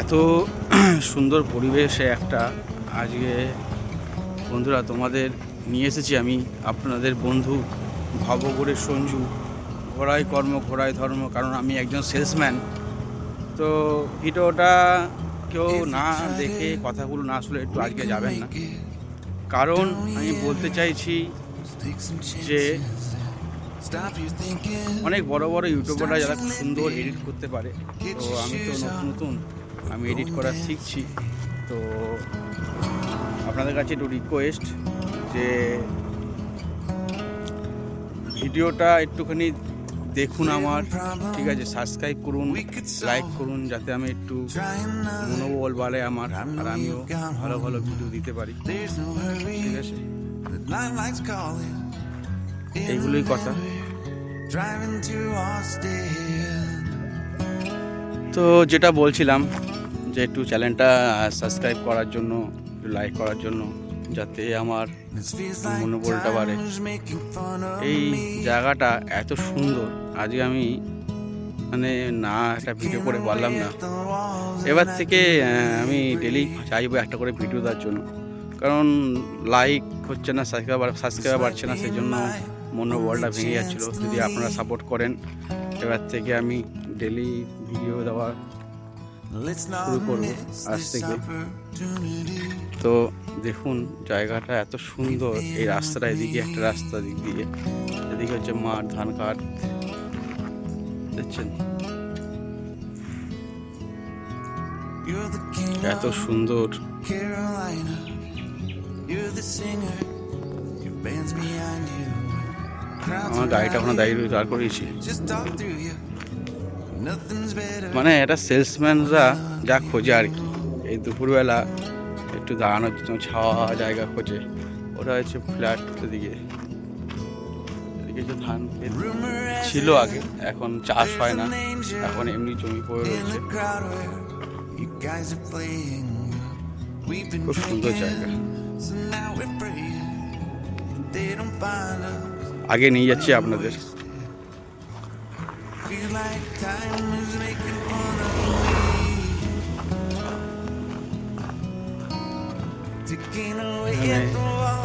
এত সুন্দর পরিবেশে একটা আজকে বন্ধুরা তোমাদের নিয়ে এসেছি আমি আপনাদের বন্ধু ভবঘুরে সঞ্জু। ঘোড়ায় কর্ম ঘোড়ায় ধর্ম, কারণ আমি একজন সেলসম্যান। তো ভিডিওটা কেউ না দেখে কথাগুলো না শুনে একটু আজকে যাবেন না, কারণ আমি বলতে চাইছি যে অনেক বড় বড় ইউটিউবাররা যারা খুব সুন্দর এডিট করতে পারে, তো আমি তো নতুন আমি এডিট করা শিখছি। তো আপনাদের কাছে একটু রিকোয়েস্ট যে ভিডিওটা একটুখানি দেখুন আমার, ঠিক আছে? সাবস্ক্রাইব করুন, লাইক করুন, যাতে আমি একটু মনোবল বাড়ে আমার, আর আমিও ভালো ভালো ভিডিও দিতে পারি, ঠিক আছে? এইগুলোই কথা। তো যেটা বলছিলাম যে একটু চ্যানেলটা সাবস্ক্রাইব করার জন্য, একটু লাইক করার জন্য, যাতে আমার মনোবলটা বাড়ে। এই জায়গাটা এত সুন্দর, আজকে আমি মানে না একটা ভিডিও করে পারলাম না। এবার থেকে আমি ডেলি চাইবো একটা করে ভিডিও দেওয়ার জন্য, কারণ লাইক হচ্ছে না, সাবস্ক্রাইবার বাড়ছে না, সেই জন্য মনোবলটা ভেঙে যাচ্ছিলো। যদি আপনারা সাপোর্ট করেন, এবার থেকে আমি ডেলি ভিডিও দেওয়া শুরু করবো আজ থেকে। তো দেখুন জায়গাটা এত সুন্দর, এই রাস্তাটা, এদিকে একটা রাস্তা, দিক দিয়ে এদিকে হচ্ছে মাঠ, ধান কাট, দেখছেন এত সুন্দর। আমার গাড়িটা ওখানে দাঁড় করিয়েছি, মানে এটা সেলসম্যানরা যা খোঁজে আর কি, এই দুপুরবেলা একটু দাঁড়ানোর জন্য ছাওয়া জায়গা খোঁজে। ওটা হচ্ছে ফ্ল্যাট দিকে, এদিকে যে ধান ছিল আগে, এখন চাষ হয় না, এখন এমনি জমি পড়ে রয়েছে। খুব সুন্দর জায়গা। আগে নিয়ে যাচ্ছি আপনাদের।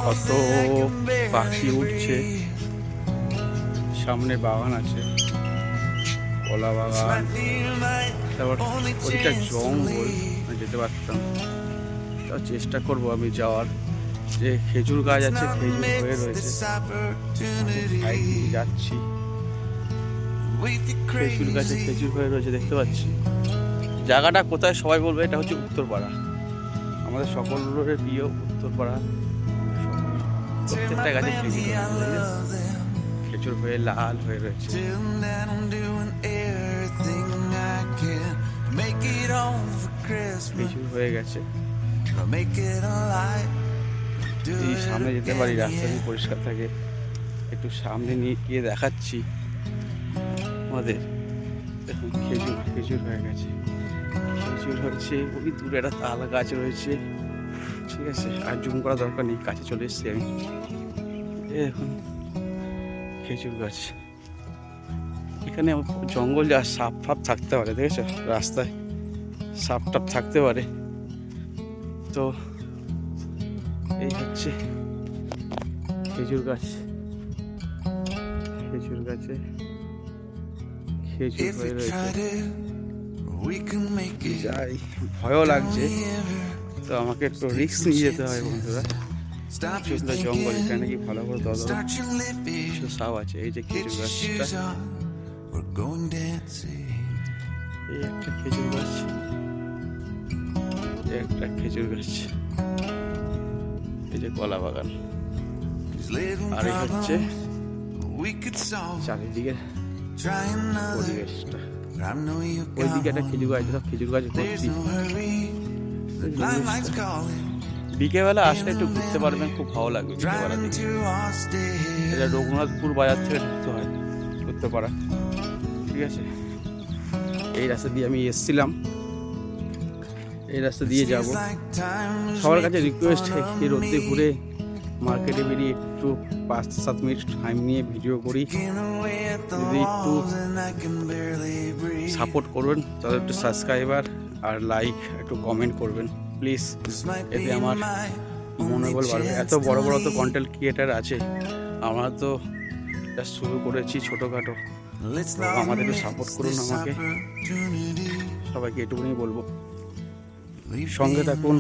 কত পাখি উঠছে, সামনে বাগান আছে, কলা বাগান, তারপর ওইটা জঙ্গল, যেতে পারতাম, তাও চেষ্টা করবো আমি যাওয়ার। যে খেজুর গাছ আছে, খেজুর হয়ে রয়েছে, যাচ্ছি, খেজুর গাছে খেজুর হয়ে রয়েছে, দেখতে পাচ্ছি। জায়গাটা কোথায় সবাই বলবে, এটা হচ্ছে উত্তরপাড়া, আমাদের সকলের প্রিয় উত্তরপাড়া। প্রত্যেকটা গাছে খেজুর হয়ে লাল হয়ে রয়েছে। খেজুর হয়ে গেছে। এই সামনে যেতে পারি, রাস্তা যদি পরিষ্কার থাকে, একটু সামনে নিয়ে গিয়ে দেখাচ্ছি আমাদের। দেখুন খেজুর হয়ে গেছে, খেজুর হচ্ছে। ওই দূরে একটা তাল গাছ রয়েছে, ঠিক আছে? আর জুম করা দরকার নেই, কাছে চলে এসছি আমি। দেখুন খেজুর গাছ, এখানে জঙ্গল যা সাপ ফাপ থাকতে পারে, দেখেছো? রাস্তায় সাপ টাপ থাকতে পারে। তো এই হচ্ছে খেজুর গাছ, খেজুর গাছে খেজুর হয়ে রয়েছে। যাই, ভয়ও লাগছে, তো আমাকে একটু রিস্ক নিয়ে যেতে হয় বন্ধুরা। জঙ্গল, এখানে কি ভালো করে সাপ আছে। এই যে খেজুর গাছটা, এই একটা খেজুর গাছ, একটা খেজুর গাছ, এই যে কলা বাগান, আর এই হচ্ছে চারিদিকে পরিবেশটা। ওইদিকে একটা খেজুর গাছ, খেজুর গাছ ভর্তি। বিকেলবেলা আসলে একটু ঘুরতে পারবেন, খুব ভালো লাগবে বিকেলবেলা দিকে। এটা রঘুনাথপুর বাজার থেকে ঢুকতে হয় উত্তরপাড়া, ঠিক আছে? এই রাস্তা দিয়ে আমি এসছিলাম, এই রাস্তা দিয়ে যাব। সবার কাছে রিকোয়েস্ট, এই রোদে ঘুরে মার্কেটে বেরিয়ে একটু 5-7 মিনিট টাইম নিয়ে ভিডিও করি। যদি একটু সাপোর্ট করবেন, তাহলে একটু সাবস্ক্রাইবার আর লাইক, একটু কমেন্ট করবেন প্লিজ, এতে আমার মনোবল বাড়বে। এত বড় বড় তো কন্টেন্ট ক্রিয়েটার আছে, আমরা তো জাস্ট শুরু করেছি ছোটোখাটো, আমাদের একটু সাপোর্ট করুন আমাকে, সবাইকে এটুকুনি বলবো। সঙ্গে থাকুন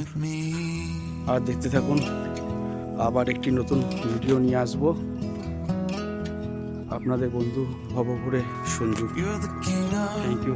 আর দেখতে থাকুন, আবার একটি নতুন ভিডিও নিয়ে আসবো। আপনাদের বন্ধু ভবঘুরে সঞ্জু। Thank you.